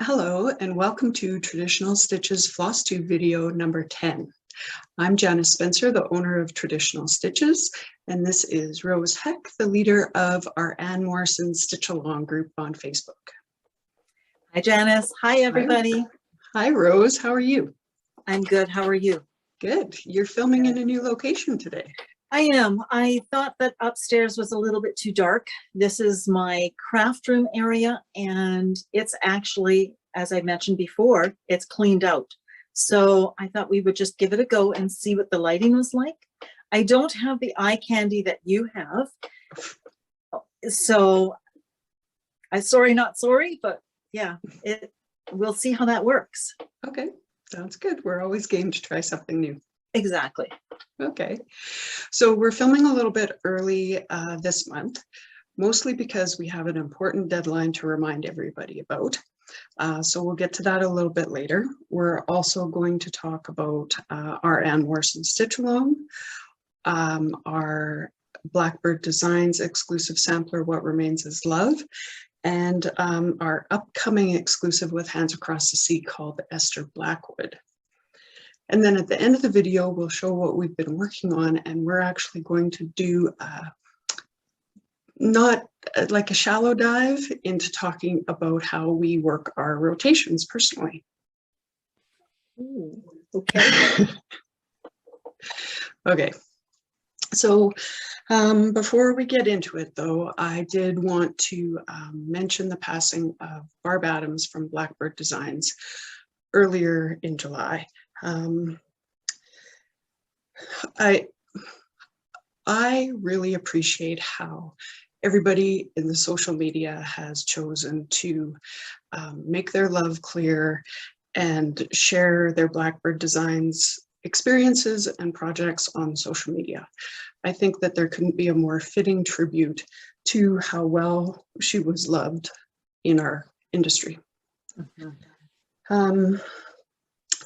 Hello and welcome to Traditional Stitches FlossTube video number 10. I'm Janice Spencer, the owner of Traditional Stitches, and this is Rose Heck, the leader of our Ann Morrison Stitch Along group on Facebook. Hi Janice. Hi everybody. Hi Rose, how are you? I'm good. How are you? Good. You're filming in a new location today. I am. I thought that upstairs was a little bit too dark. This is my craft room area, and it's actually, as I mentioned before, it's cleaned out. So I thought we would just give it a go and see what the lighting was like. I don't have the eye candy that you have. So I'm sorry, not sorry, but yeah, we'll see how that works. Okay, sounds good. We're always game to try something new. Exactly. Okay, so we're filming a little bit early this month, mostly because we have an important deadline to remind everybody about. So we'll get to that a little bit later. We're also going to talk about our Ann Morrison Stitch Along, our Blackbird Designs exclusive sampler, What Remains Is Love, and our upcoming exclusive with Hands Across the Sea called Esther Blackwood. And then at the end of the video, we'll show what we've been working on, and we're actually going to do not like a shallow dive into talking about how we work our rotations personally. Ooh, okay. Okay, so before we get into it though, I did want to mention the passing of Barb from Blackbird Designs earlier in July. I really appreciate how everybody in the social media has chosen to make their love clear and share their Blackbird Designs experiences and projects on social media. I think that there couldn't be a more fitting tribute to how well she was loved in our industry. Mm-hmm.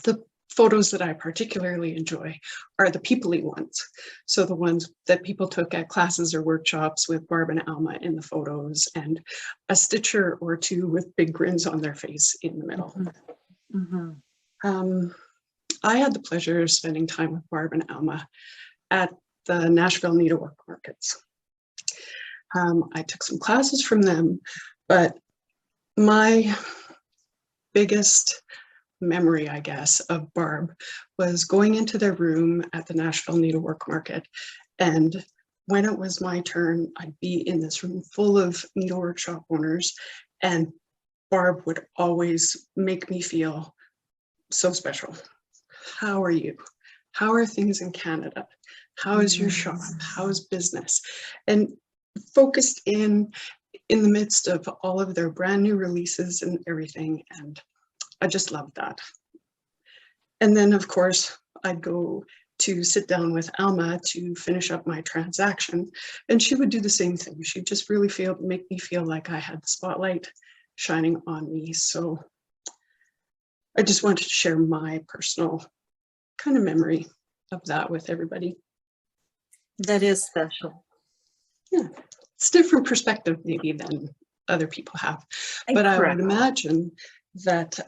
The photos that I particularly enjoy are the people-y ones. So the ones that people took at classes or workshops with Barb and Alma in the photos, and a stitcher or two with big grins on their face in the middle. Mm-hmm. I had the pleasure of spending time with Barb and Alma at the Nashville Needlework Markets. I took some classes from them, but my biggest memory, I guess, of Barb was going into their room at the Nashville Needlework Market, and when it was my turn, I'd be in this room full of needlework shop owners, and Barb would always make me feel so special. How are you? How are things in Canada? How is your shop? How is business? And focused in the midst of all of their brand new releases and everything, and I just loved that. And then of course I'd go to sit down with Alma to finish up my transaction, and she would do the same thing. She'd just really make me feel like I had the spotlight shining on me. So I just wanted to share my personal kind of memory of that with everybody. That is special. Yeah, it's a different perspective maybe than other people have, but I would imagine that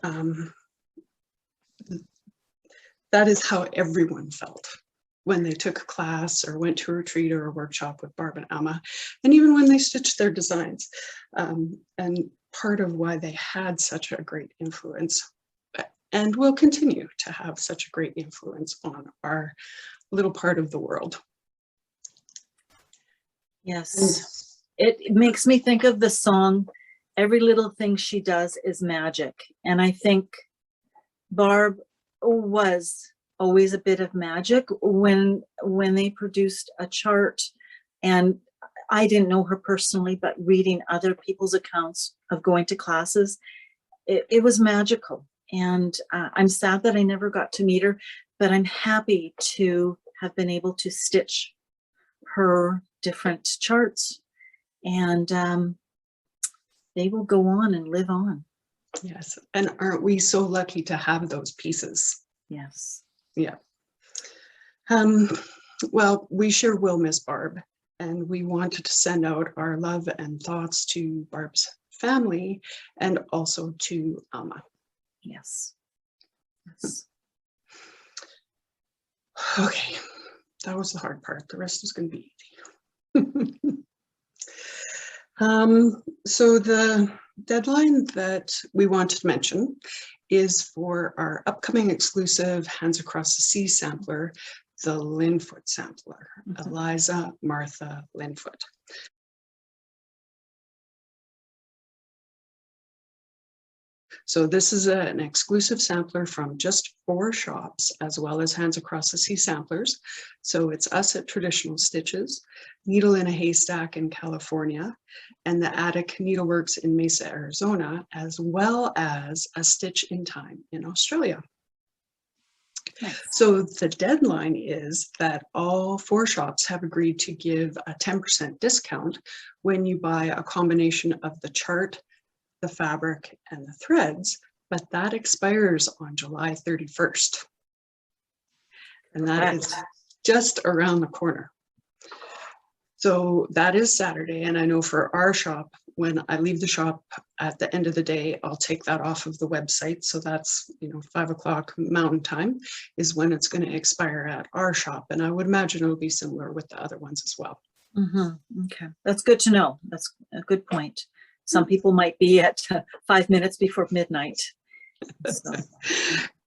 that is how everyone felt when they took a class or went to a retreat or a workshop with Barb and Alma, and even when they stitched their designs. And part of why they had such a great influence and will continue to have such a great influence on our little part of the world. Yes, it makes me think of the song, Every Little Thing She Does Is Magic. And I think Barb was always a bit of magic when they produced a chart. And I didn't know her personally, but reading other people's accounts of going to classes, it was magical. And I'm sad that I never got to meet her, but I'm happy to have been able to stitch her different charts. And they will go on and live on. Yes, and aren't we so lucky to have those pieces? Yes. Yeah. Well, we sure will miss Barb, and we wanted to send out our love and thoughts to Barb's family and also to Alma. Yes. Yes. Okay, that was the hard part. The rest is going to be easy. So the deadline that we wanted to mention is for our upcoming exclusive Hands Across the Sea sampler, the Linfoot sampler, Eliza Martha Linfoot. So this is an exclusive sampler from just 4 shops, as well as Hands Across the Sea samplers. So it's us at Traditional Stitches, Needle in a Haystack in California, and the Attic Needleworks in Mesa, Arizona, as well as A Stitch in Time in Australia. Nice. So the deadline is that all 4 shops have agreed to give a 10% discount when you buy a combination of the chart, the fabric, and the threads, but that expires on July 31st. And that is just around the corner. So that is Saturday, and I know for our shop, when I leave the shop at the end of the day, I'll take that off of the website. So that's, 5 o'clock Mountain Time is when it's going to expire at our shop. And I would imagine it'll be similar with the other ones as well. Okay, that's good to know. That's a good point. Some people might be at 5 minutes before midnight. So.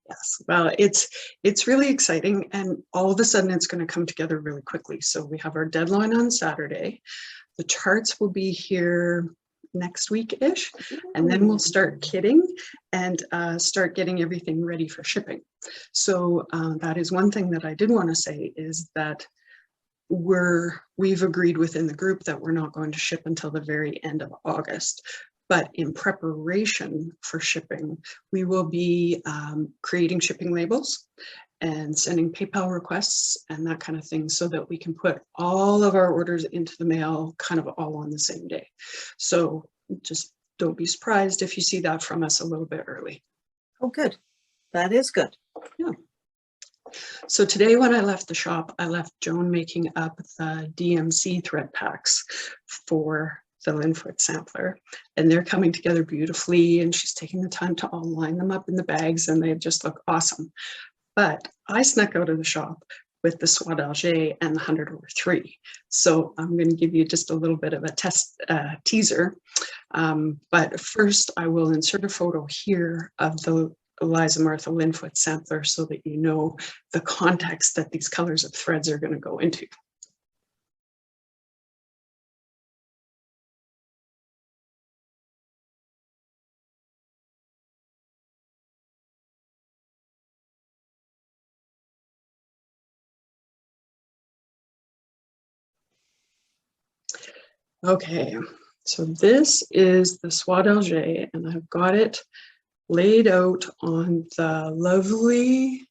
Yes, well, it's really exciting, and all of a sudden it's going to come together really quickly. So we have our deadline on Saturday. The charts will be here next week-ish, and then we'll start kitting and start getting everything ready for shipping. So that is one thing that I did want to say, is that we've agreed within the group that we're not going to ship until the very end of August. But in preparation for shipping, we will be creating shipping labels and sending PayPal requests and that kind of thing, so that we can put all of our orders into the mail kind of all on the same day. So just don't be surprised if you see that from us a little bit early. Oh, good. That is good. Yeah. So today when I left the shop, I left Joan making up the DMC thread packs for the Linfoot sampler, and they're coming together beautifully, and she's taking the time to all line them up in the bags, and they just look awesome. But I snuck out of the shop with the Soie d'Alger and the 100/3. So I'm going to give you just a little bit of a teaser. But first I will insert a photo here of the Eliza Martha Linfoot sampler, so that you know the context that these colors of threads are going to go into. Okay, so this is the Soie d'Alger, and I've got it laid out on the lovely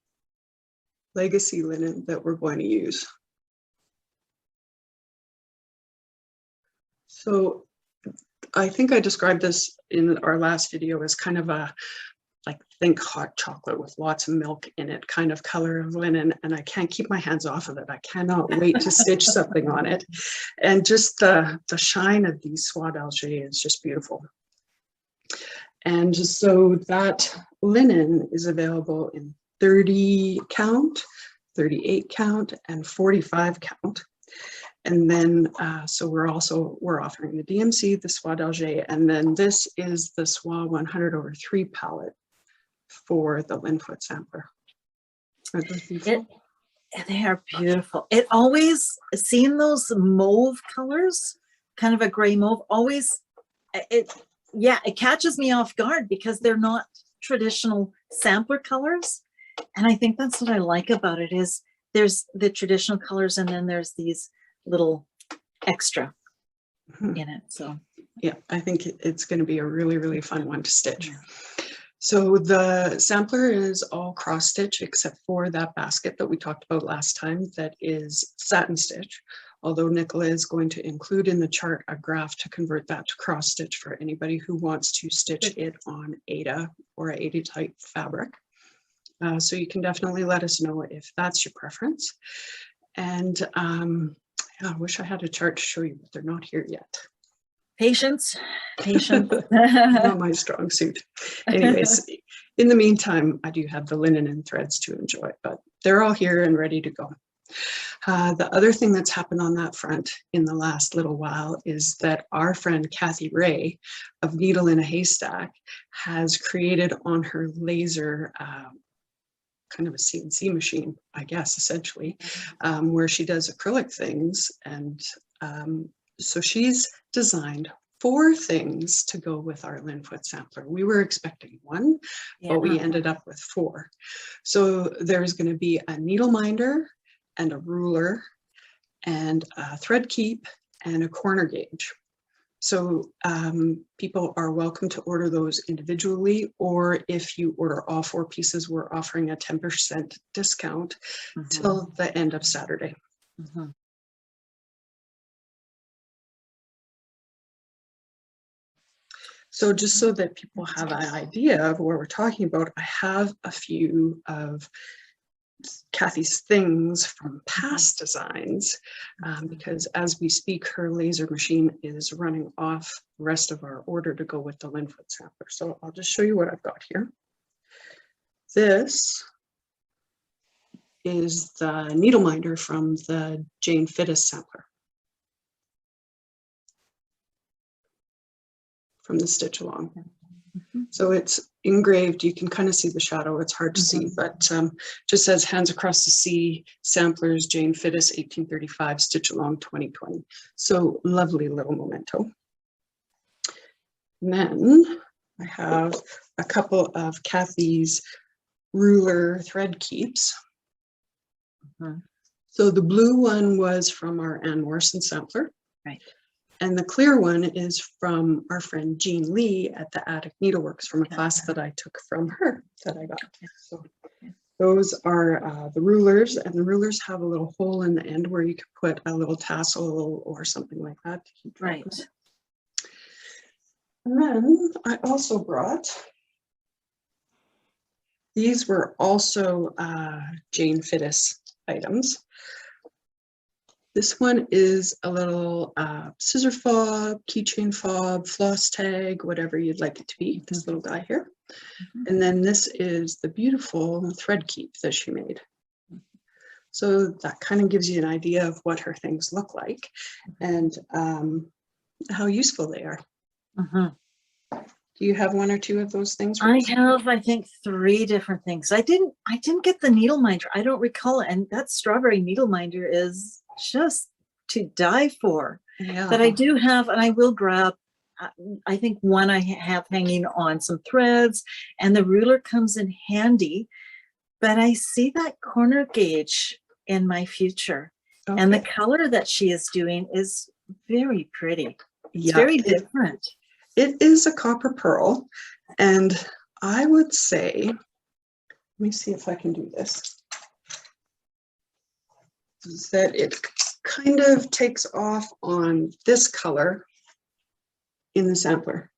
legacy linen that we're going to use. So I think I described this in our last video as kind of a, think hot chocolate with lots of milk in it kind of color of linen, and I can't keep my hands off of it. I cannot wait to stitch something on it. And just the shine of these Soie d'Alger is just beautiful. And so that linen is available in 30 count, 38 count, and 45 count. And then, so we're offering the DMC, the Soie d'Alger, and then this is the Soie 100/3 palette for the Linfoot sampler. Are those beautiful? They are beautiful. It always, seeing those mauve colors, kind of a gray mauve, always, it catches me off guard, because they're not traditional sampler colors. And I think that's what I like about it, is there's the traditional colors, and then there's these little extra in it. So yeah, I think it's going to be a really, really fun one to stitch. Yeah. So the sampler is all cross stitch, except for that basket that we talked about last time that is satin stitch, although Nicola is going to include in the chart a graph to convert that to cross stitch for anybody who wants to stitch it on Aida or a 80 type fabric. So you can definitely let us know if that's your preference. And I wish I had a chart to show you, but they're not here yet. Patience, patience. Not my strong suit. Anyways, in the meantime, I do have the linen and threads to enjoy, but they're all here and ready to go. The other thing that's happened on that front in the last little while is that our friend Kathy Ray of Needle in a Haystack has created on her laser kind of a CNC machine, I guess, essentially, where she does acrylic things. And so she's designed 4 things to go with our Linfoot sampler. We were expecting 1, but we ended up with 4. So there's going to be a needle minder and a ruler and a thread keep and a corner gauge. So people are welcome to order those individually, or if you order all 4 pieces, we're offering a 10% discount till the end of Saturday. So just so that people have an idea of what we're talking about, I have a few of Kathy's things from past designs, because as we speak, her laser machine is running off the rest of our order to go with the Linfoot sampler. So I'll just show you what I've got here. This is the needle minder from the Jane Fittis sampler from the Stitch Along. So it's engraved, you can kind of see the shadow, it's hard to see, but just says Hands Across the Sea, Samplers, Jane Fittis, 1835, Stitch Along 2020. So lovely little memento. And then I have a couple of Kathy's ruler thread keeps. So the blue one was from our Ann Morrison sampler. Right. And the clear one is from our friend Jean Lee at the Attic Needleworks from a class that I took from her that I got. So those are the rulers, and the rulers have a little hole in the end where you could put a little tassel or something like that to keep track of it. And then I also brought, these were also Jane Fittis items. This one is a little scissor fob, keychain fob, floss tag, whatever you'd like it to be, this little guy here. And then this is the beautiful thread keep that she made. So that kind of gives you an idea of what her things look like and how useful they are. Do you have 1 or 2 of those things? I have, I think, 3 different things. I didn't get the needle minder. I don't recall it. And that strawberry needle minder is just to die for. But I do have, and I will grab, I think 1 I have hanging on some threads, and the ruler comes in handy. But I see that corner gauge in my future. And the color that she is doing is very pretty. It's very different. It is a copper pearl, and I would say, let me see if I can do this, is that it kind of takes off on this color in the sampler.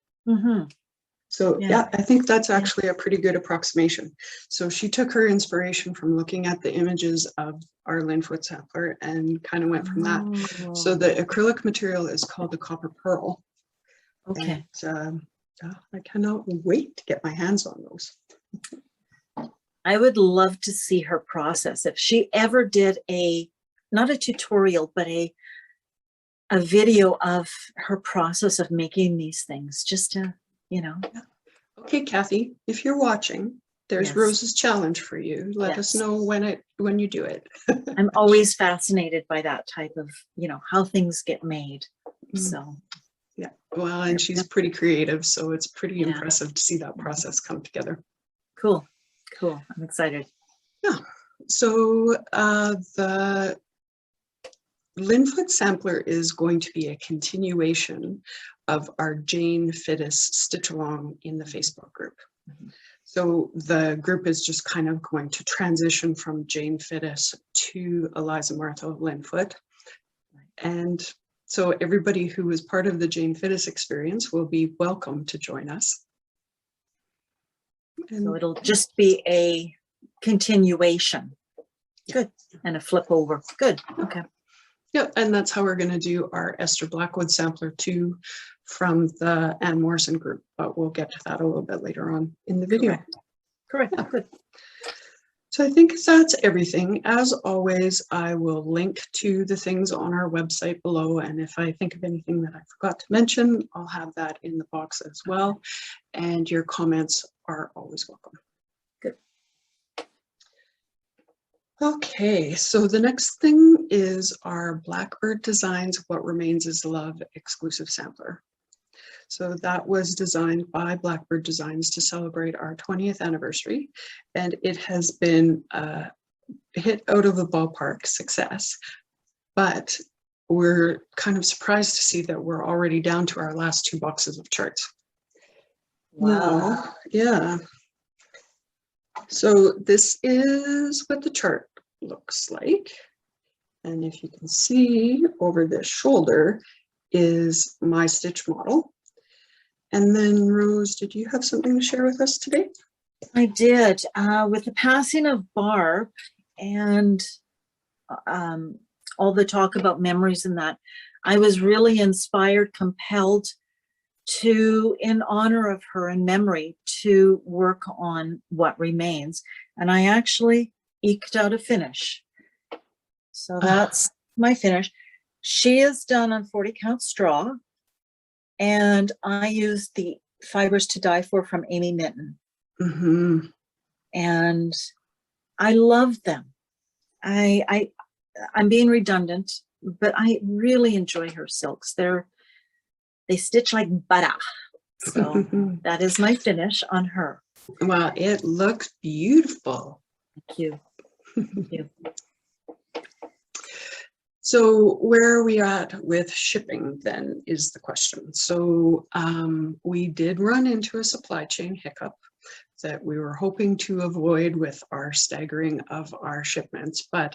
So yeah, I think that's actually a pretty good approximation. So she took her inspiration from looking at the images of our Linfoot sampler and kind of went from that. So the acrylic material is called the copper pearl. And, I cannot wait to get my hands on those. I would love to see her process. If she ever did not a tutorial, but a video of her process of making these things, just to, Okay, Kathy, if you're watching, there's Rose's challenge for you. Let us know when you do it. I'm always fascinated by that type of, how things get made. So. Yeah, well, and she's pretty creative, so it's pretty impressive to see that process come together. Cool. I'm excited. Yeah, so the Linfoot sampler is going to be a continuation of our Jane Fittis Stitch Along in the Facebook group. So the group is just kind of going to transition from Jane Fittis to Eliza Martha Linfoot. And so everybody who is part of the Jane Fittis experience will be welcome to join us. And so it'll just be a continuation. Good. And a flip over. Good. Okay. Yeah, and that's how we're going to do our Esther Blackwood sampler too. from the Ann Morrison group, but we'll get to that a little bit later on in the video. Correct. Yeah. Good. So I think that's everything. As always, I will link to the things on our website below. And if I think of anything that I forgot to mention, I'll have that in the box as well. And your comments are always welcome. Good. Okay, so the next thing is our Blackbird Designs What Remains is Love exclusive sampler. So that was designed by Blackbird Designs to celebrate our 20th anniversary, and it has been a hit out of the ballpark success. But we're kind of surprised to see that we're already down to our last 2 boxes of charts. Wow. Yeah. So this is what the chart looks like. And if you can see over the shoulder is my stitch model. And then Rose, did you have something to share with us today? I did. With the passing of Barb and all the talk about memories and that, I was really inspired, compelled to, in honor of her and memory, to work on What Remains. And I actually eked out a finish. So that's my finish. She is done on 40 count straw. And I used the fibers to die for from Amy Minton. Mm-hmm. And I love them. I'm being redundant, but I really enjoy her silks. They stitch like butter. So that is my finish on her. Well, it looks beautiful. Thank you. Thank you. So where are we at with shipping then is the question. So we did run into a supply chain hiccup that we were hoping to avoid with our staggering of our shipments, but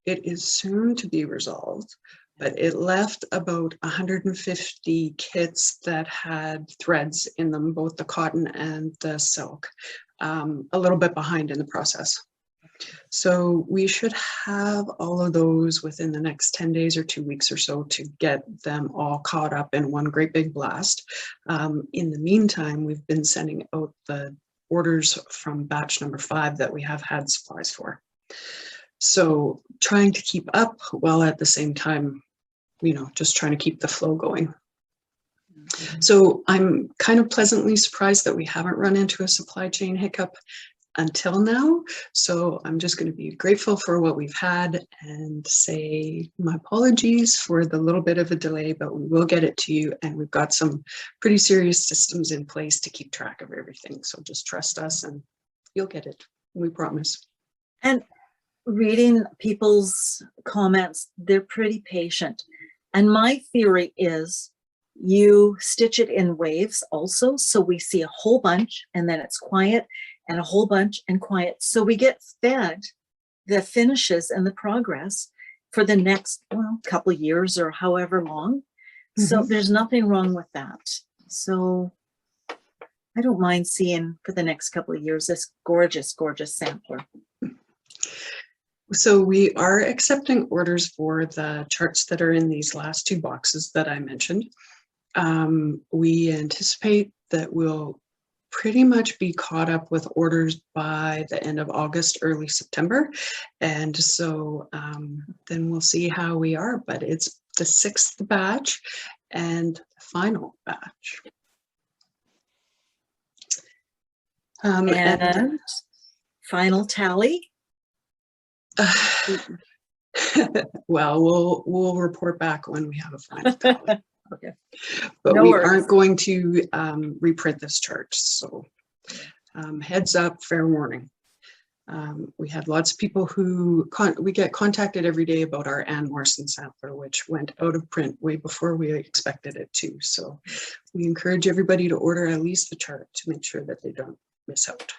it is soon to be resolved. But it left about 150 kits that had threads in them, both the cotton and the silk, a little bit behind in the process. So we should have all of those within the next 10 days or 2 weeks or so to get them all caught up in one great big blast. In the meantime, we've been sending out the orders from batch number 5 that we have had supplies for. So trying to keep up while at the same time, you know, just trying to keep the flow going. So I'm kind of pleasantly surprised that we haven't run into a supply chain hiccup until now. So I'm just going to be grateful for what we've had and say my apologies for the little bit of a delay, but we will get it to you. And we've got some pretty serious systems in place to keep track of everything. So just trust us and you'll get it. We promise. And reading people's comments, they're pretty patient. And my theory is you stitch it in waves also. So we see a whole bunch and then it's quiet and a whole bunch and quiet. So we get fed the finishes and the progress for the next couple of years or however long. Mm-hmm. So there's nothing wrong with that. So I don't mind seeing for the next couple of years this gorgeous, gorgeous sampler. So we are accepting orders for the charts that are in these last 2 boxes that I mentioned. We anticipate that we'll pretty much be caught up with orders by the end of August, early September. And so then we'll see how we are, but it's the 6th batch and final batch. And final tally. Well, we'll report back when we have a final tally. Okay. But no we worries. aren't going to reprint this chart. So heads up, fair warning. We had lots of people who we get contacted every day about our Ann Morrison sampler, which went out of print way before we expected it to. So we encourage everybody to order at least the chart to make sure that they don't miss out.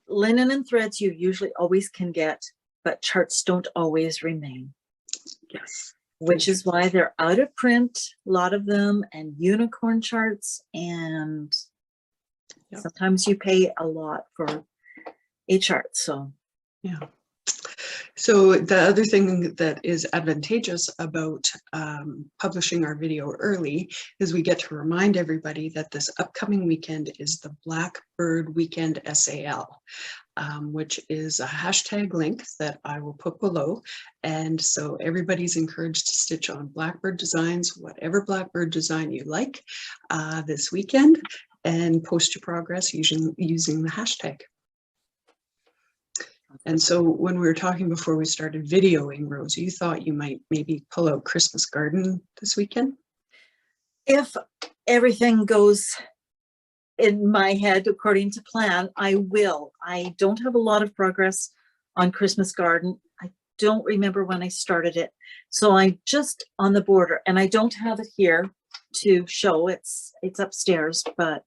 Linen and threads you usually always can get, but charts don't always remain. Yes. Which is why they're out of print, a lot of them, and unicorn charts, and sometimes you pay a lot for a chart. So yeah. So the other thing that is advantageous about publishing our video early is we get to remind everybody that this upcoming weekend is the Blackbird Weekend SAL, which is a hashtag link that I will put below. And so everybody's encouraged to stitch on Blackbird Designs, whatever Blackbird design you like this weekend, and post your progress using the hashtag. And so when we were talking before we started videoing, Rose, you thought you might maybe pull out Christmas Garden this weekend? If everything goes in my head according to plan, I will. I don't have a lot of progress on Christmas Garden. I don't remember when I started it. So I'm just on the border, and I don't have it here to show. It's upstairs, but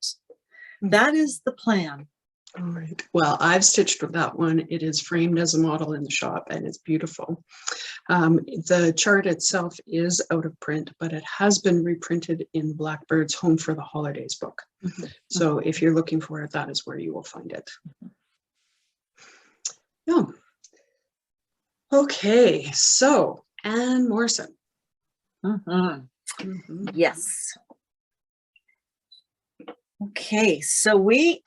that is the plan. All right. Well, I've stitched with that one. It is framed as a model in the shop, and it's beautiful. The chart itself is out of print, but it has been reprinted in Blackbird's Home for the Holidays book. Mm-hmm. So if you're looking for it, that is where you will find it. Yeah. Okay. So, Anne Morrison. Yes. Okay, so we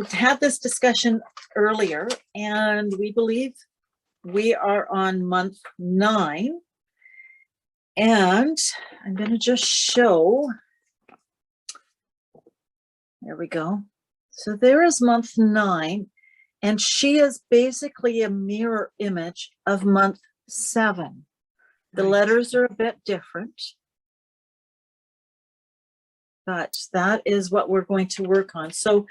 had this discussion earlier, and we believe we are on month 9. And I'm going to just show. There we go. So there is month 9, and she is basically a mirror image of month 7. The letters are a bit different, but that is what we're going to work on. So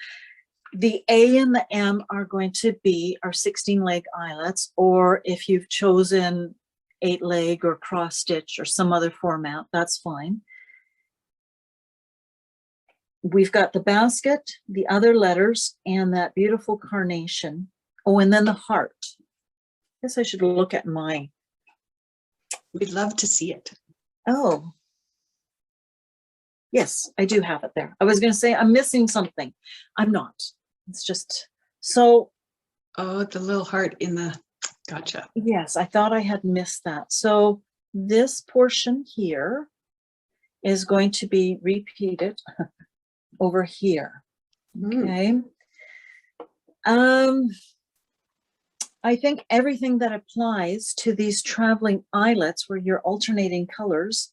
the A and the M are going to be our 16-leg eyelets, or if you've chosen 8-leg or cross stitch or some other format, that's fine. We've got the basket, the other letters, and that beautiful carnation. Oh, and then the heart. I guess I should look at mine. We'd love to see it. Oh, yes, I do have it there. I was going to say I'm missing something. I'm not. It's just so. Oh, the little heart in the, gotcha. Yes, I thought I had missed that. So this portion here is going to be repeated over here. Okay. I think everything that applies to these traveling eyelets where you're alternating colors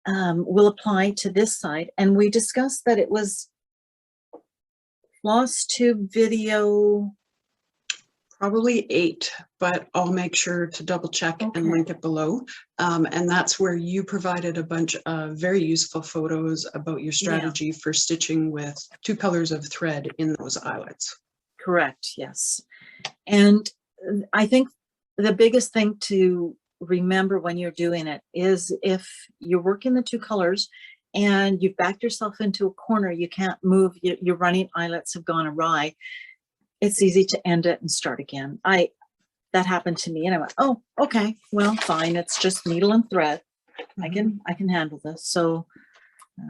will apply to this side. And we discussed that it was FlossTube video. Probably 8, but I'll make sure to double check and link it below. And that's where you provided a bunch of very useful photos about your strategy for stitching with 2 colors of thread in those eyelets. Correct, yes. And I think the biggest thing to remember when you're doing it is if you're working the 2 colors and you've backed yourself into a corner, you can't move, your running eyelets have gone awry, it's easy to end it and start again. That happened to me, and I went, oh, okay, well, fine, it's just needle and thread. I can handle this. So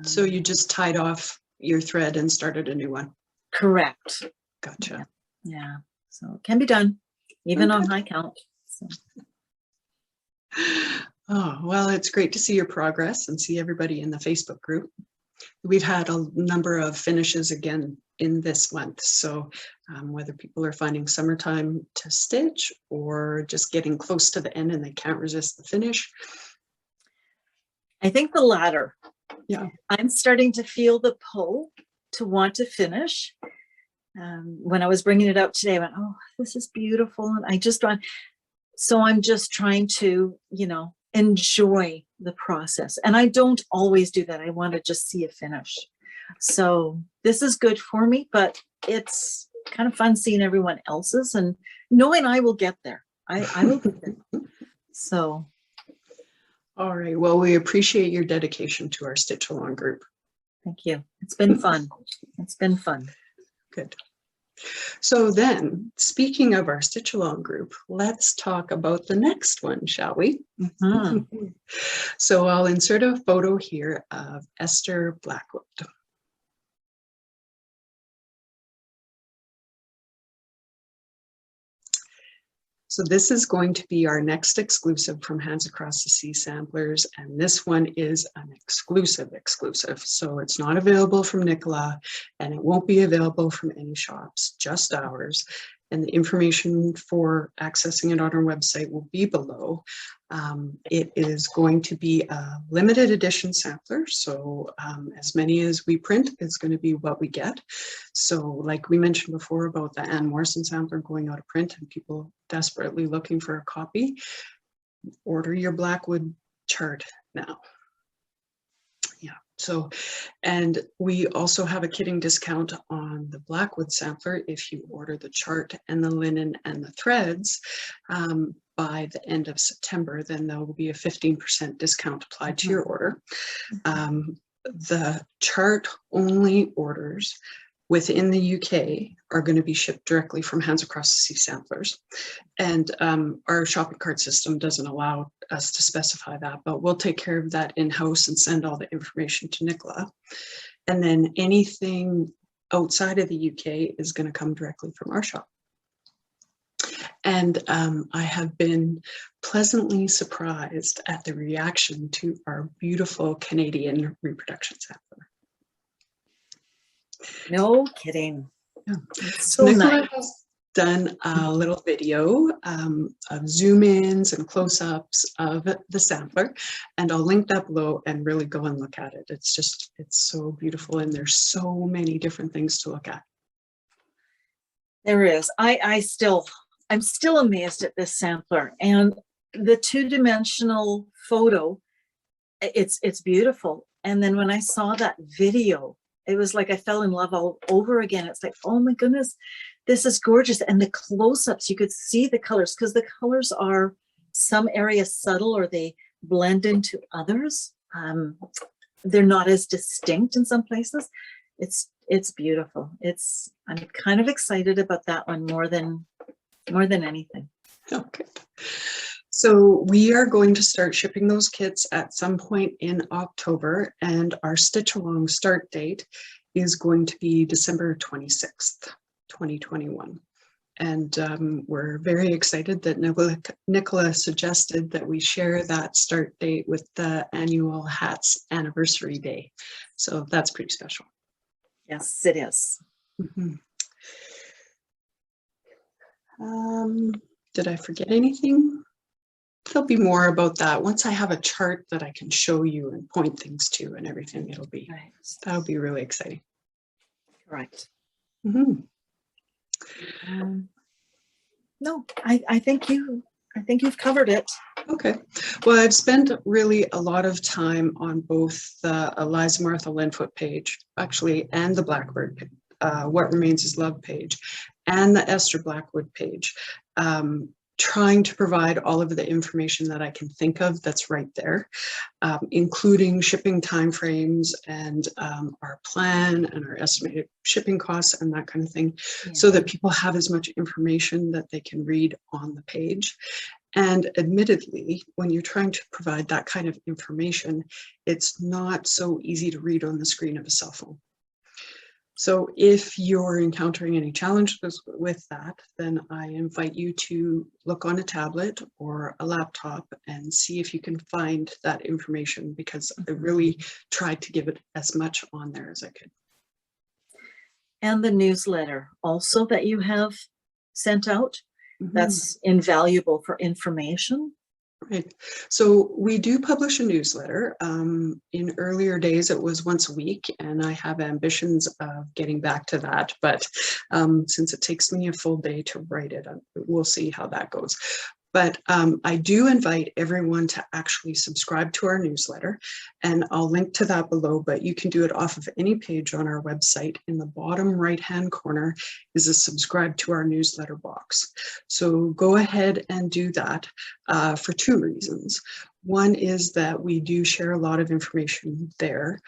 so you just tied off your thread and started a new one. Correct. Gotcha. Yeah. So it can be done even on high count. So. Oh, well, it's great to see your progress and see everybody in the Facebook group. We've had a number of finishes again in this month. So whether people are finding summertime to stitch or just getting close to the end and they can't resist the finish. I think the latter. Yeah. I'm starting to feel the pull to want to finish. When I was bringing it up today, I went, oh, this is beautiful. And I just want, so I'm just trying to, enjoy the process. And I don't always do that. I want to just see a finish. So this is good for me, but it's kind of fun seeing everyone else's and knowing I will get there. I will get there. So. All right. Well, we appreciate your dedication to our Stitch Along group. Thank you. It's been fun. It's been fun. Good. So then, speaking of our Stitch Along group, let's talk about the next one, shall we? So I'll insert a photo here of Esther Blackwood. So this is going to be our next exclusive from Hands Across the Sea Samplers, and this one is an exclusive. So it's not available from Nicola, and it won't be available from any shops, just ours. And the information for accessing it on our website will be below. It is going to be a limited edition sampler, so as many as we print is going to be what we get. So like we mentioned before about the Anne Morrison sampler going out of print and people desperately looking for a copy, order your Blackwood chart now. Yeah, so, and we also have a kitting discount on the Blackwood sampler if you order the chart and the linen and the threads by the end of September. Then there will be a 15% discount applied to your order. The chart only orders within the UK are going to be shipped directly from Hands Across the Sea Samplers. And our shopping cart system doesn't allow us to specify that, but we'll take care of that in-house and send all the information to Nicola. And then anything outside of the UK is going to come directly from our shop. And I have been pleasantly surprised at the reaction to our beautiful Canadian reproduction sampler. No kidding. Yeah. So Nicola nice. has done a little video of zoom-ins and close-ups of the sampler, and I'll link that below and really go and look at it. It's just, it's so beautiful, and there's so many different things to look at. There is. I'm still amazed at this sampler, and the two-dimensional photo, it's beautiful. And then when I saw that video, it was like I fell in love all over again. It's like, oh my goodness, this is gorgeous. And the close-ups, you could see the colors, because the colors are some areas subtle or they blend into others. They're not as distinct in some places. It's beautiful. I'm kind of excited about that one more than anything. Okay. So we are going to start shipping those kits at some point in October, and our stitch along start date is going to be December 26th, 2021. And we're very excited that Nicola suggested that we share that start date with the annual Hats Anniversary Day. So that's pretty special. Yes, it is. Mm-hmm. Did I forget anything? There'll be more about that once I have a chart that I can show you and point things to and everything. Right. That'll be really exciting. Correct. Mm-hmm. No, I think you've covered it. Okay. Well, I've spent really a lot of time on both the Eliza Martha Linfoot page, actually, and the Blackbird What Remains is Love page, and the Esther Blackwood page, trying to provide all of the information that I can think of that's right there, including shipping timeframes and our plan and our estimated shipping costs and that kind of thing, so that people have as much information that they can read on the page. And admittedly, when you're trying to provide that kind of information, it's not so easy to read on the screen of a cell phone. So if you're encountering any challenges with that, then I invite you to look on a tablet or a laptop and see if you can find that information, because I really tried to give it as much on there as I could. And the newsletter also that you have sent out, that's invaluable for information. Right. So we do publish a newsletter. In earlier days, it was once a week, and I have ambitions of getting back to that. But since it takes me a full day to write it, we'll see how that goes. But I do invite everyone to actually subscribe to our newsletter, and I'll link to that below, but you can do it off of any page on our website. In the bottom right-hand corner is a subscribe to our newsletter box. So go ahead and do that for two reasons. One is that we do share a lot of information there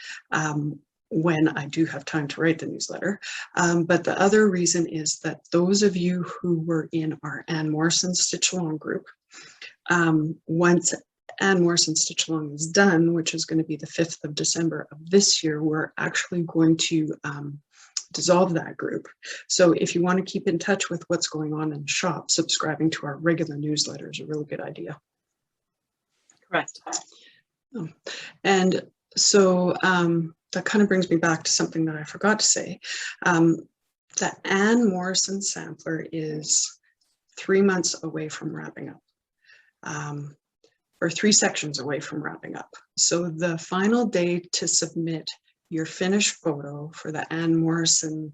when I do have time to write the newsletter. But the other reason is that those of you who were in our Anne Morrison Stitch Along group, once Anne Morrison Stitch Along is done, which is going to be the 5th of December of this year, we're actually going to dissolve that group. So if you want to keep in touch with what's going on in the shop, subscribing to our regular newsletter is a really good idea. Correct. And so that kind of brings me back to something that I forgot to say. The Anne Morrison sampler is 3 months away from wrapping up, or 3 sections away from wrapping up. So the final day to submit your finished photo for the Anne Morrison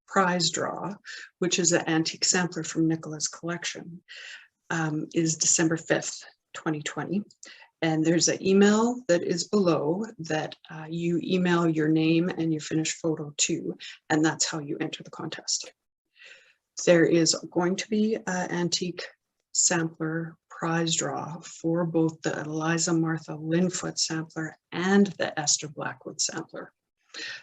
prize draw, which is an antique sampler from Nicola's collection, is December 5th, 2020. And there's an email that is below that you email your name and your finished photo to, and that's how you enter the contest. There is going to be an antique sampler prize draw for both the Eliza Martha Linfoot sampler and the Esther Blackwood sampler.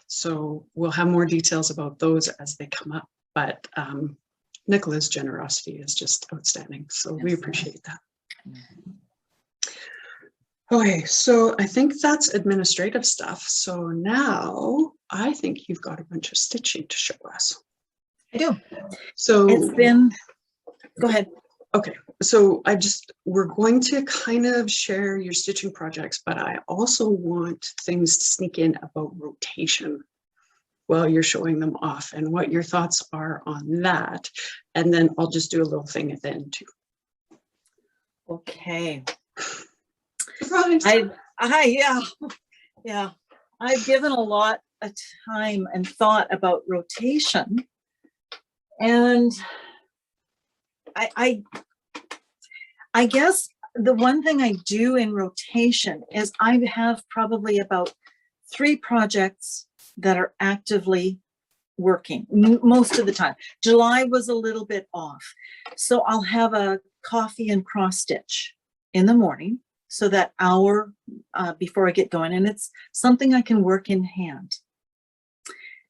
So we'll have more details about those as they come up, but Nicola's generosity is just outstanding. So we appreciate that. Okay, so I think that's administrative stuff. So now I think you've got a bunch of stitching to show us. I do. So It's been, go ahead. Okay, so we're going to kind of share your stitching projects, but I also want things to sneak in about rotation while you're showing them off and what your thoughts are on that. And then I'll just do a little thing at the end too. Okay. Surprise. Yeah. I've given a lot of time and thought about rotation, and I guess the one thing I do in rotation is I have probably about 3 projects that are actively working most of the time. July was a little bit off, so I'll have a coffee and cross stitch in the morning. So that hour before I get going, and it's something I can work in hand.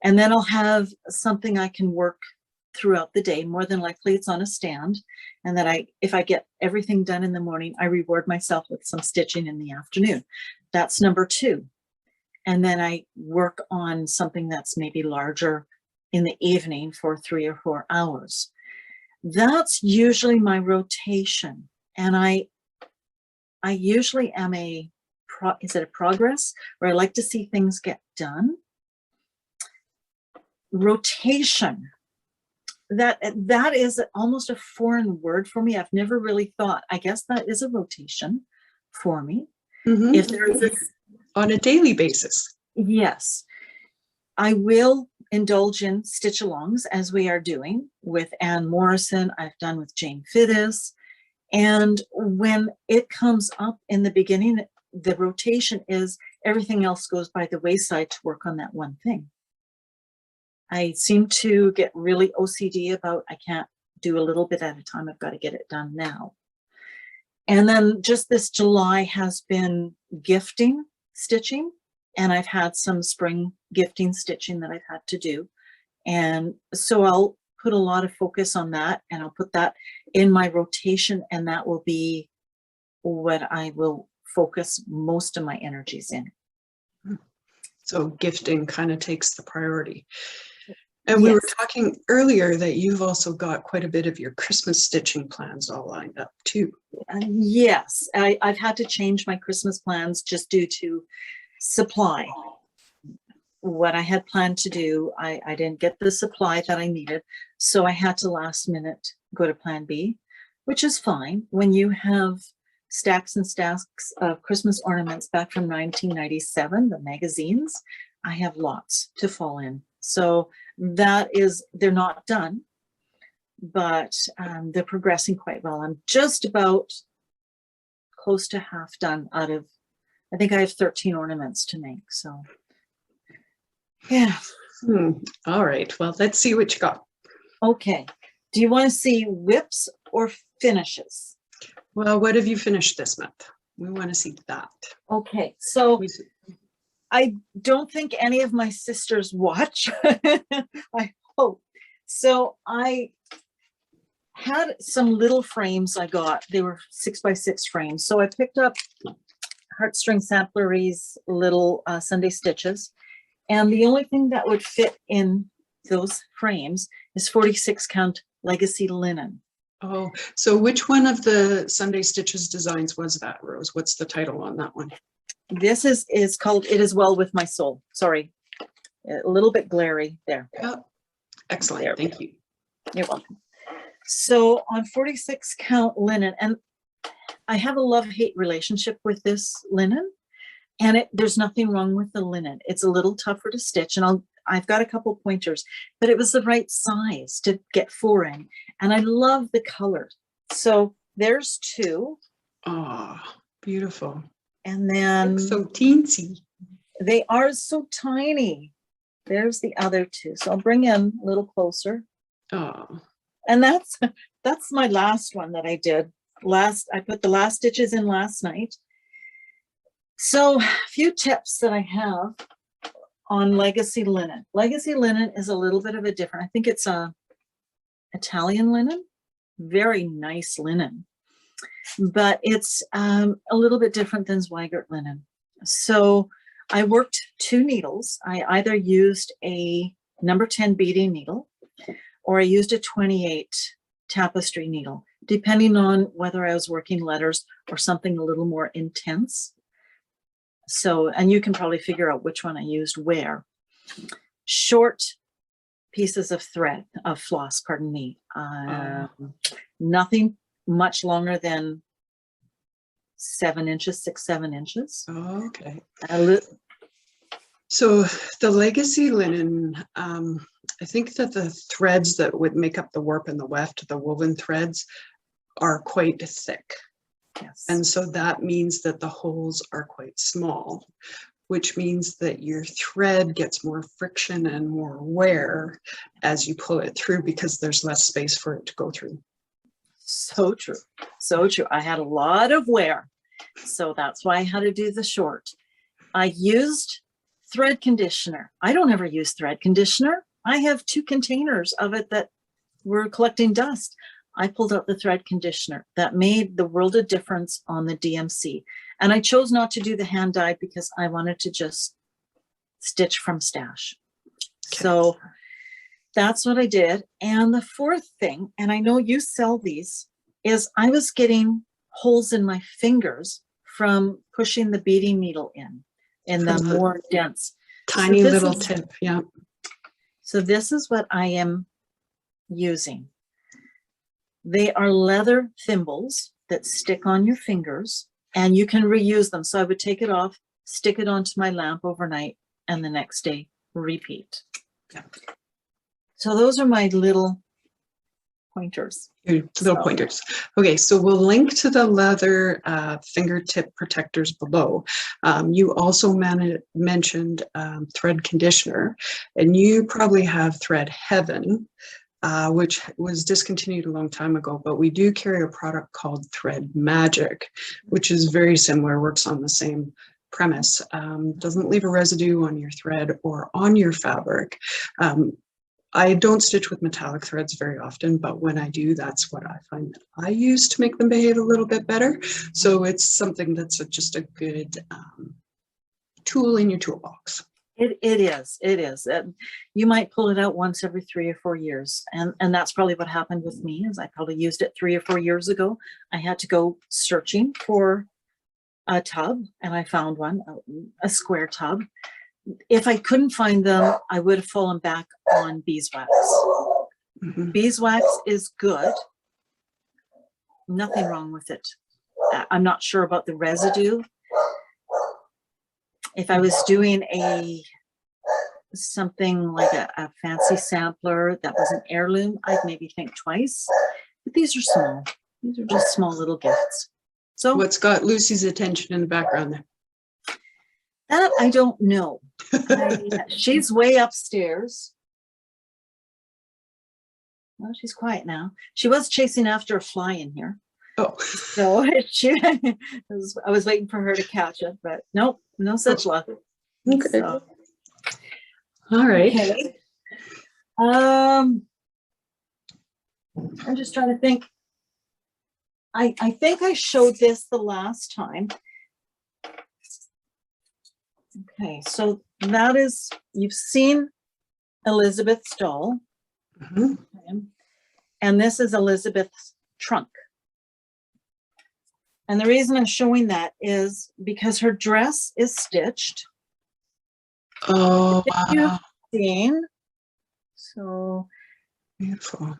And then I'll have something I can work throughout the day. More than likely it's on a stand. And that if I get everything done in the morning, I reward myself with some stitching in the afternoon. That's number 2. And then I work on something that's maybe larger in the evening for 3 or 4 hours. That's usually my rotation. And I usually am is it a progress, where I like to see things get done. Rotation, that is almost a foreign word for me. I've never really thought, I guess that is a rotation for me. Mm-hmm. If there is on a daily basis. Yes, I will indulge in stitch alongs, as we are doing with Anne Morrison. I've done with Jane Fittis. And when it comes up in the beginning, the rotation is everything else goes by the wayside to work on that one thing. I seem to get really OCD about I can't do a little bit at a time. I've got to get it done now. And then just this July has been gifting stitching, and I've had some spring gifting stitching that I've had to do. And so I'll put a lot of focus on that, and I'll put that in my rotation, and that will be what I will focus most of my energies in. So gifting kind of takes the priority. And we were talking earlier that you've also got quite a bit of your Christmas stitching plans all lined up too. Yes, I've had to change my Christmas plans just due to supply. What I had planned to do, I didn't get the supply that I needed, so I had to last minute go to plan B, which is fine. When you have stacks and stacks of Christmas ornaments back from 1997, the magazines, I have lots to fall in. So they're not done, but they're progressing quite well. I'm just about close to half done out of, I think I have 13 ornaments to make, so. Yeah. All right. Well, let's see what you got. Okay. Do you want to see whips or finishes? Well, what have you finished this month? We want to see that. Okay. So I don't think any of my sisters watch. I hope. So I had some little frames I got. They were 6x6 frames. So I picked up Heartstring Samplery's little Sunday stitches. And the only thing that would fit in those frames is 46 count legacy linen. Oh, so which one of the Sunday Stitches designs was that, Rose? What's the title on that one? This is called It Is Well With My Soul. Sorry, a little bit glary there. Oh, excellent. There we Thank you. You're welcome. So on 46 count linen, and I have a love-hate relationship with this linen, and there's nothing wrong with the linen. It's a little tougher to stitch, and I've got a couple pointers, but it was the right size to get 4 in, and I love the color. So there's 2. Oh, beautiful. And then So teensy. they are so tiny. There's the other 2. So I'll bring in a little closer. Oh, And that's my last one that I did. I put the last stitches in last night. So a few tips that I have on legacy linen. Legacy linen is a little bit of a different, I think it's a Italian linen, very nice linen, but it's a little bit different than Zweigart linen. So I worked 2 needles. I either used a number 10 beading needle, or I used a 28 tapestry needle, depending on whether I was working letters or something a little more intense. So, and you can probably figure out which one I used where. Short pieces of thread, of floss, pardon me. Nothing much longer than 7 inches, 6, 7 inches. oh, okay. So the legacy linen, I think that the threads that would make up the warp and the weft, the woven threads, are quite thick. Yes. And so that means that the holes are quite small, which means that your thread gets more friction and more wear as you pull it through because there's less space for it to go through. So true. So true. I had a lot of wear. So that's why I had to do the short. I used thread conditioner. I don't ever use thread conditioner. I have 2 containers of it that were collecting dust. I pulled out the thread conditioner. That made the world of difference on the DMC. And I chose not to do the hand dyed because I wanted to just stitch from stash. Okay. So that's what I did. And the 4th thing, and I know you sell these, is I was getting holes in my fingers from pushing the beading needle in the more dense. Tiny little tip, yeah. So this is what I am using. They are leather thimbles that stick on your fingers, and you can reuse them. So I would take it off, stick it onto my lamp overnight, and the next day repeat. Yeah. So those are my little pointers. Pointers. Okay, so we'll link to the leather fingertip protectors below. You also mentioned thread conditioner, and you probably have Thread Heaven, which was discontinued a long time ago, but we do carry a product called Thread Magic, which is very similar, works on the same premise, doesn't leave a residue on your thread or on your fabric. I don't stitch with metallic threads very often, but when I do, that's what I find that I use to make them behave a little bit better. So it's something that's just a good tool in your toolbox. It is. You might pull it out once every 3 or 4 years. And that's probably what happened with me, is I probably used it 3 or 4 years ago. I had to go searching for a tub, and I found one, a square tub. If I couldn't find them, I would have fallen back on beeswax. Mm-hmm. Beeswax is good. Nothing wrong with it. I'm not sure about the residue. If I was doing something like a fancy sampler that was an heirloom, I'd maybe think twice. But these are small. These are just small little gifts. So what's got Lucy's attention in the background there? That I don't know. She's way upstairs. Well, she's quiet now. She was chasing after a fly in here. Oh. So I was waiting for her to catch it, but nope, no such luck. Okay. So, all right. Okay. I'm just trying to think. I think I showed this the last time. Okay, so that is, you've seen Elizabeth's doll. Mhm. And this is Elizabeth's trunk. And the reason I'm showing that is because her dress is stitched. Oh, You've wow. seen. So, Beautiful.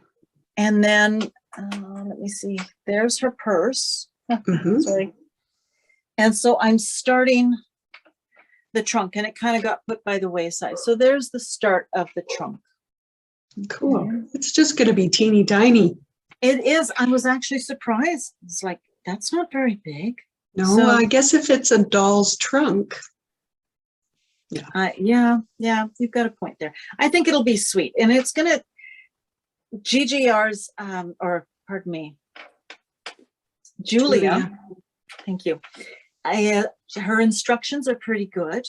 and then let me see. There's her purse. Mhm. Sorry. And so I'm starting the trunk, and it kind of got put by the wayside. So there's the start of the trunk. Cool. Okay. It's just going to be teeny tiny. It is. I was actually surprised. It's like, that's not very big. No, So, I guess if it's a doll's trunk. yeah, you've got a point there. I think it'll be sweet, and it's gonna GGR's or pardon me, Julia. Thank you. Her instructions are pretty good.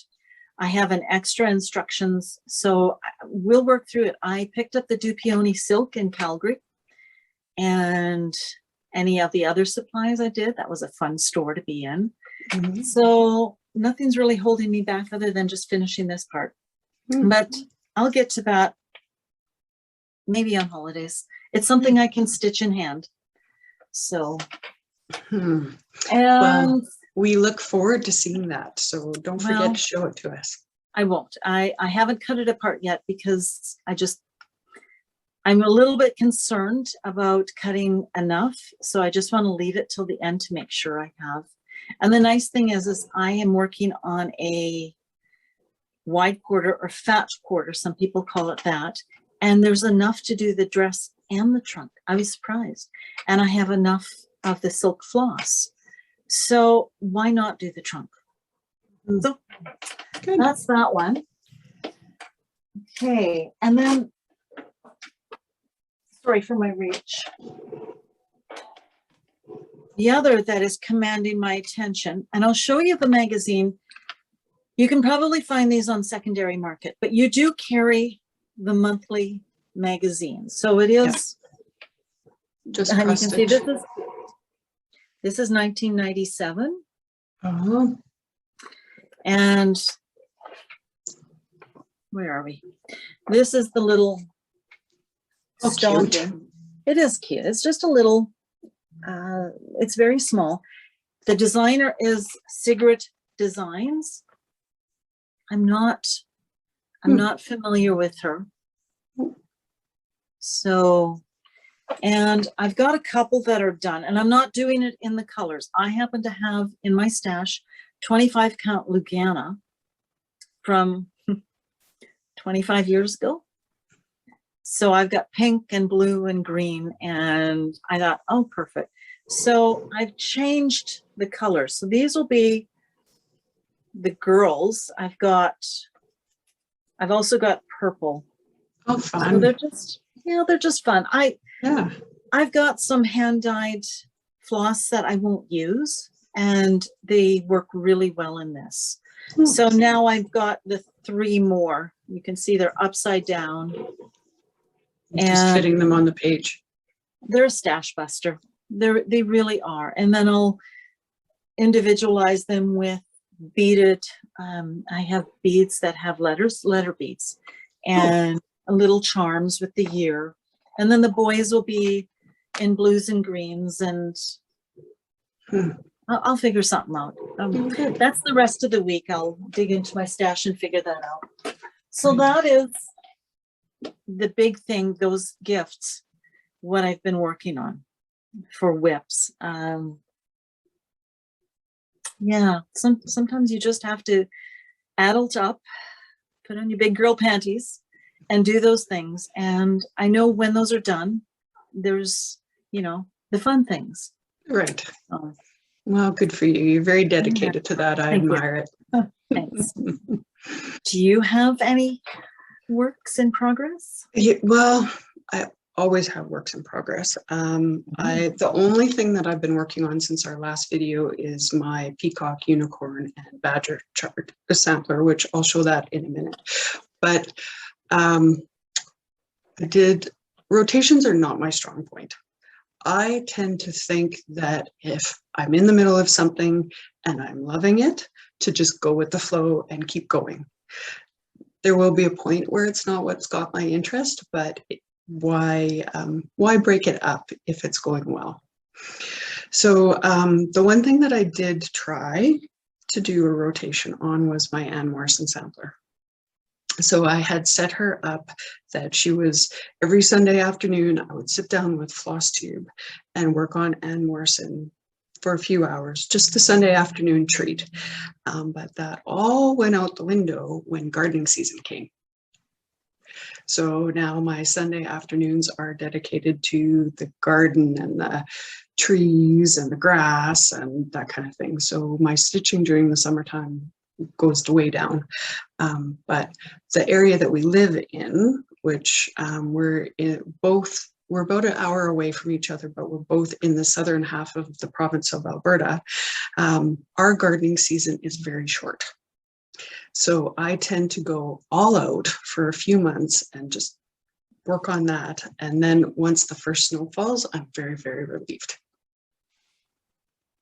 I have an extra instructions, so we'll work through it. I picked up the Dupioni silk in Calgary, and any of the other supplies I did. That was a fun store to be in. Mhm. So nothing's really holding me back other than just finishing this part. But I'll get to that maybe on holidays. It's something I can stitch in hand. So, and Well, we look forward to seeing that. So don't forget to show it to us. I won't. I haven't cut it apart yet because I'm a little bit concerned about cutting enough. So I just want to leave it till the end to make sure I have. And the nice thing is I am working on a wide quarter or fat quarter. Some people call it that. And there's enough to do the dress and the trunk. I was surprised. And I have enough of the silk floss. So why not do the trunk? So Good. that's that one. Okay. And then, sorry for my reach. The other that is commanding my attention, and I'll show you the magazine. You can probably find these on secondary market, but you do carry the monthly magazine. So it is, Just and you cross can see stitch. this is 1997. Oh, And where are we? This is the little oh, cute. stocking. It is cute. It's just a little, it's very small. The designer is Sigrid Designs. I'm not familiar with her. So, and I've got a couple that are done, and I'm not doing it in the colors. I happen to have in my stash 25 count Lugana from 25 years ago. So I've got pink and blue and green, and I thought, oh, perfect. So I've changed the colors. So these will be the girls. I've also got purple. Oh, So fun. they're just fun. Yeah. I've got some hand-dyed floss that I won't use, and they work really well in this. So now I've got the 3 more. You can see they're upside down. Just fitting them on the page. They're a stash buster. They really are. And then I'll individualize them with beaded. I have beads that have letter beads, and little charms with the year. And then the boys will be in blues and greens, and I'll figure something out. That's the rest of the week. I'll dig into my stash and figure that out. So that is the big thing, those gifts, what I've been working on for whips. Yeah, sometimes you just have to adult up, put on your big girl panties, and do those things. And I know when those are done, there's, the fun things. Right. Well, good for you. You're very dedicated to that. I admire it. Thanks. Do you have any works in progress? Yeah, well, I always have works in progress. The only thing that I've been working on since our last video is my peacock, unicorn, and badger chart, the sampler, which I'll show that in a minute. But rotations are not my strong point. I tend to think that if I'm in the middle of something and I'm loving it, to just go with the flow and keep going. there will be a point where it's not what's got my interest, but why break it up if it's going well? So the one thing that I did try to do a rotation on was my Morrison sampler. So I had set her up that she was every Sunday afternoon, I would sit down with FlossTube and work on Morrison for a few hours, just a Sunday afternoon treat. But that all went out the window when gardening season came. So now my Sunday afternoons are dedicated to the garden and the trees and the grass and that kind of thing. So my stitching during the summertime goes way down. But the area that we live in, which we're about an hour away from each other, but we're both in the southern half of the province of Alberta, our gardening season is very short. So I tend to go all out for a few months and just work on that. And then once the first snow falls, I'm very, very relieved.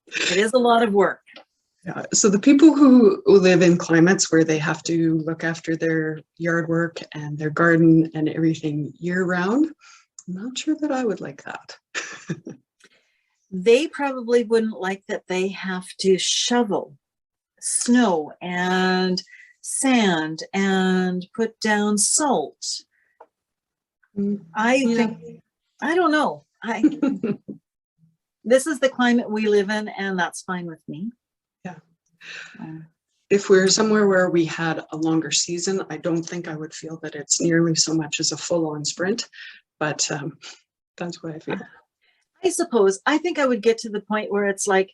It is a lot of work. Yeah. So the people who live in climates where they have to look after their yard work and their garden and everything year round, I'm not sure that I would like that. They probably wouldn't like that they have to shovel snow and sand and put down salt. I think, I don't know. This is the climate we live in, and that's fine with me. Yeah. If we're somewhere where we had a longer season, I don't think I would feel that it's nearly so much as a full-on sprint, but that's what I feel. I suppose. I think I would get to the point where it's like,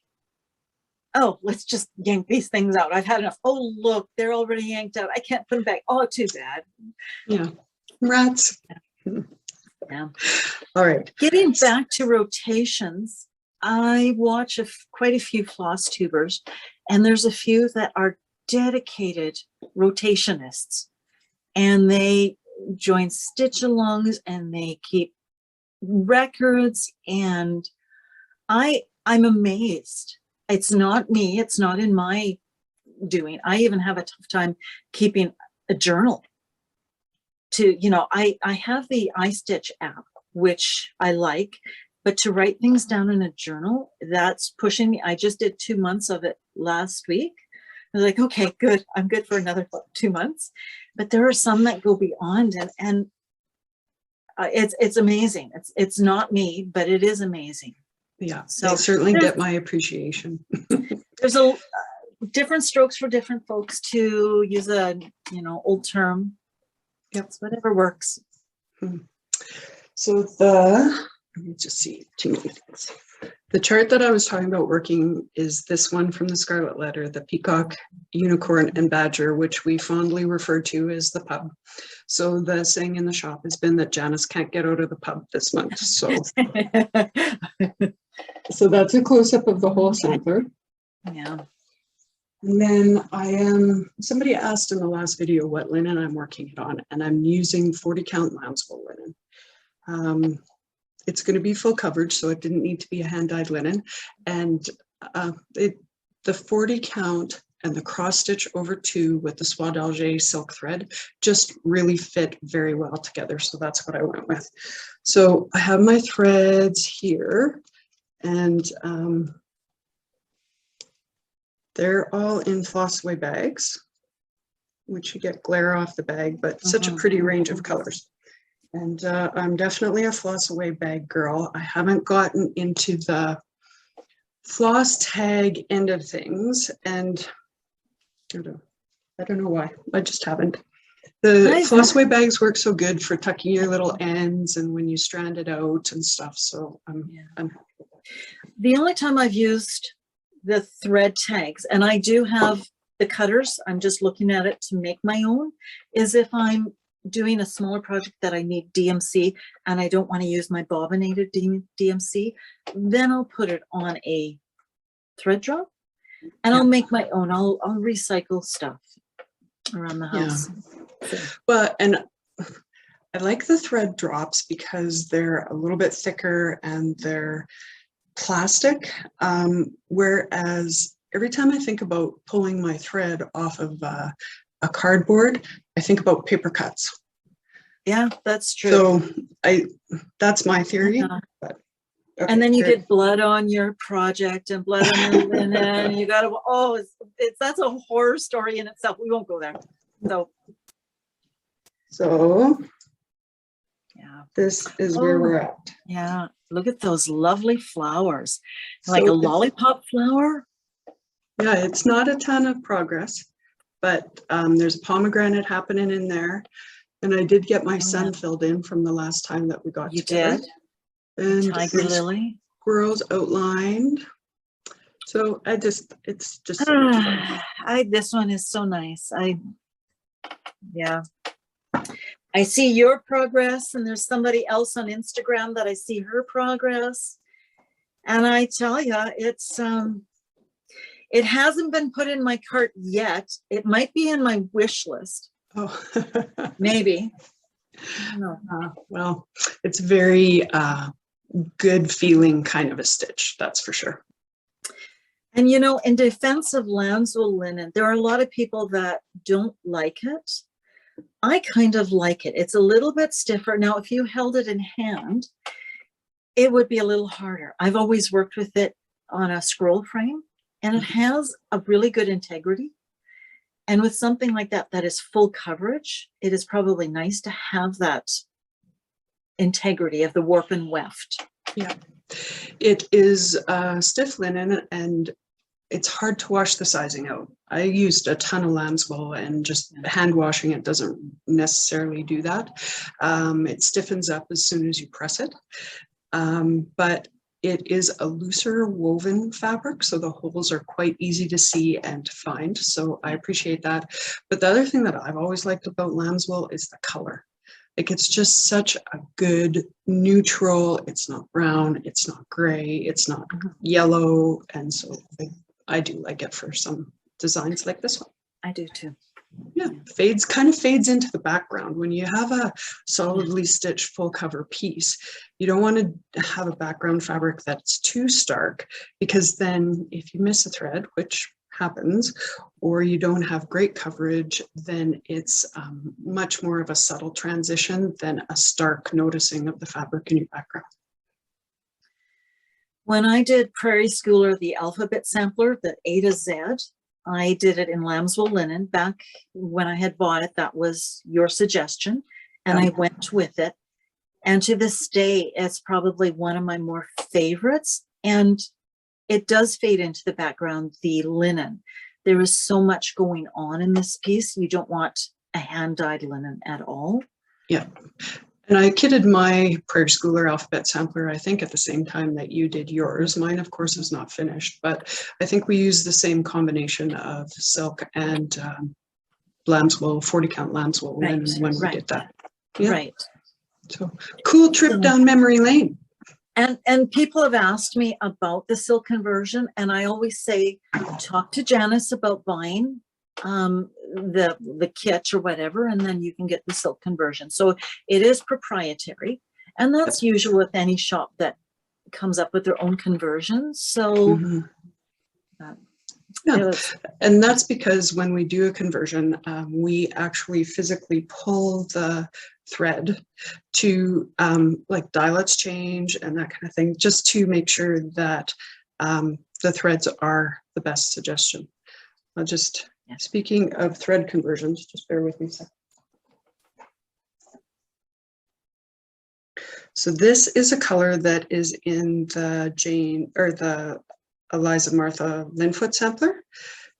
oh, let's just yank these things out. I've had enough. Oh, look, they're already yanked out. I can't put them back. Oh, too bad. Yeah. Rats. Yeah. All right. Getting back to rotations, I watch quite a few FlossTubers, and there's a few that are dedicated rotationists, and they join stitch-alongs and they keep records, and I'm amazed. It's not me. It's not in my doing. I even have a tough time keeping a journal. I have the iStitch app, which I like, but to write things down in a journal, that's pushing me. I just did 2 months of it last week. I was like, okay, good. I'm good for another 2 months. But there are some that go beyond, and it's amazing. It's not me, but it is amazing. Yeah, so they certainly get my appreciation. There's a different strokes for different folks, to use a old term. Yep. It's whatever works. So let me just see, too many things. The chart that I was talking about working is this one from the Scarlet Letter, the peacock, unicorn, and badger, which we fondly refer to as the pub. So the saying in the shop has been that Janice can't get out of the pub this month. So, so that's a close-up of the whole sampler. Yeah. And then somebody asked in the last video what linen I'm working it on, and I'm using 40 count lambswool linen. It's going to be full coverage, so it didn't need to be a hand-dyed linen. And the 40 count and the cross stitch over 2 with the soie d'Alger silk thread just really fit very well together. So that's what I went with. So I have my threads here, and they're all in floss away bags, which you get glare off the bag, but such a pretty range of colors. And I'm definitely a floss away bag girl. I haven't gotten into the floss tag end of things, and I don't know why. I just haven't. The floss away bags work so good for tucking your little ends and when you strand it out and stuff. So I'm happy with that. The only time I've used the thread tags, and I do have the cutters, I'm just looking at it to make my own, is if I'm doing a smaller project that I need DMC and I don't want to use my bobbinated DMC, then I'll put it on a thread drop and I'll make my own. I'll recycle stuff around the house. So. Well, and I like the thread drops because they're a little bit thicker and they're plastic, whereas every time I think about pulling my thread off of a cardboard, I think about paper cuts. Yeah, that's true. So that's my theory. Yeah. But, and then you get blood on your project and blood on your linen. You got to, that's a horror story in itself. We won't go there. So yeah, this is where we're at. Yeah, look at those lovely flowers, like a lollipop flower. Yeah, it's not a ton of progress, but there's a pomegranate happening in there. And I did get my sun filled in from the last time that we got together. You did? And tiger lily. Squirrels outlined. So it's just this one is so nice. Yeah. I see your progress, and there's somebody else on Instagram that I see her progress. And I tell you, it hasn't been put in my cart yet. It might be in my wish list. Oh, maybe. I don't know. Well, it's very good feeling kind of a stitch, that's for sure. And in defense of lambswool linen, there are a lot of people that don't like it. I kind of like it. It's a little bit stiffer. Now, if you held it in hand, it would be a little harder. I've always worked with it on a scroll frame, and it has a really good integrity. And with something like that, that is full coverage, it is probably nice to have that integrity of the warp and weft. Yeah, it is stiff linen, and it's hard to wash the sizing out. I used a ton of lambswool, and just hand washing it doesn't necessarily do that. It stiffens up as soon as you press it, but it is a looser woven fabric, so the holes are quite easy to see and to find. So I appreciate that. But the other thing that I've always liked about lambswool is the color. Like, it's just such a good neutral. It's not brown, it's not gray, it's not yellow. And so I do like it for some designs like this one. I do too. Yeah, kind of fades into the background. When you have a solidly stitched full cover piece, you don't want to have a background fabric that's too stark, because then if you miss a thread, which happens, or you don't have great coverage, then it's much more of a subtle transition than a stark noticing of the fabric in your background. When I did Prairie Schooler, the alphabet sampler, the A to Z, I did it in lambswool linen. Back when I had bought it, that was your suggestion, and I went with it. And to this day, it's probably one of my more favorites. And it does fade into the background, the linen. There is so much going on in this piece. You don't want a hand-dyed linen at all. Yeah. And I kitted my Prairie Schooler alphabet sampler, I think, at the same time that you did yours. Mine, of course, is not finished, but I think we used the same combination of silk and lambswool, 40 count lambswool when we did that. Yeah. Right. So cool trip down memory lane. And people have asked me about the silk conversion, and I always say, talk to Janice about buying the kit or whatever, and then you can get the silk conversion. So it is proprietary, and that's usual with any shop that comes up with their own conversions. So yeah, and that's because when we do a conversion, we actually physically pull the thread to like dilats change and that kind of thing, just to make sure that the threads are the best suggestion. I'll just, speaking of thread conversions, just bear with me a second. So this is a color that is in the Jane, or the Eliza Martha Linfoot sampler,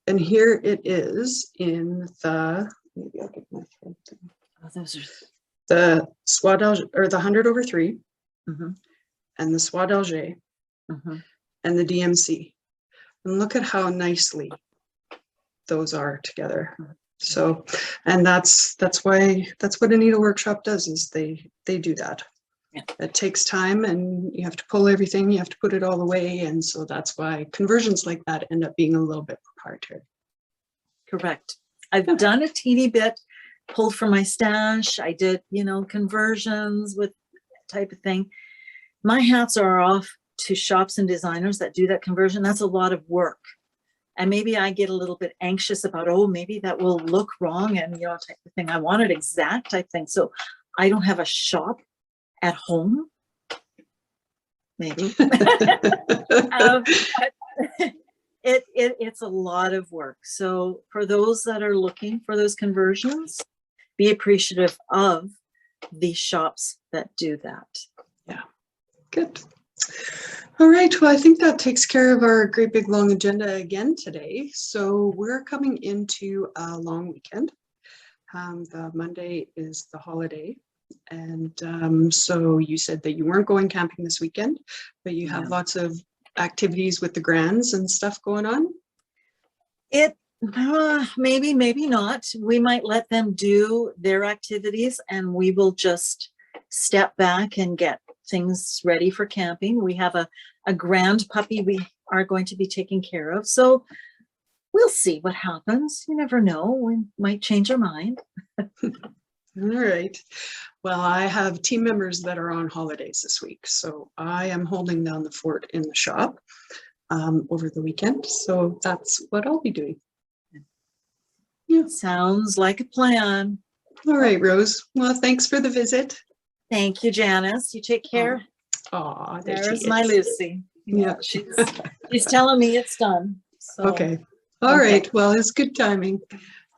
and here it is in the, maybe I'll get my thread thing. Oh, those are the Soie d'Alger, or the 100/3, and the Soie d'Alger, and the DMC. And look at how nicely those are together. So, and that's what a needle workshop does, is they do that. Yeah. It takes time, and you have to pull everything, you have to put it all away, and so that's why conversions like that end up being a little bit proprietary. Correct. I've done a teeny bit, pulled from my stash. I did, conversions with type of thing. My hats are off to shops and designers that do that conversion. That's a lot of work. And maybe I get a little bit anxious about, oh, maybe that will look wrong and, you know, type of thing. I want it exact type thing. So I don't have a shop at home. Maybe. It's a lot of work. So for those that are looking for those conversions, be appreciative of the shops that do that. Yeah, good. All right, well, I think that takes care of our great big long agenda again today. So we're coming into a long weekend. The Monday is the holiday. And so you said that you weren't going camping this weekend, but you have lots of activities with the grands and stuff going on? Maybe, maybe not. We might let them do their activities and we will just step back and get things ready for camping. We have a grand puppy we are going to be taking care of. So we'll see what happens. You never know. We might change our mind. All right. Well, I have team members that are on holidays this week, so I am holding down the fort in the shop over the weekend. So that's what I'll be doing. Yeah. Sounds like a plan. All right, Rose. Well, thanks for the visit. Thank you, Janice. You take care. Oh, there's my Lucy. Yeah, she's telling me it's done. So. Okay. All right. Well, it's good timing.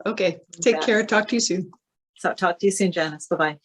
Okay. Take care. Talk to you soon. So talk to you soon, Janice. Bye-bye.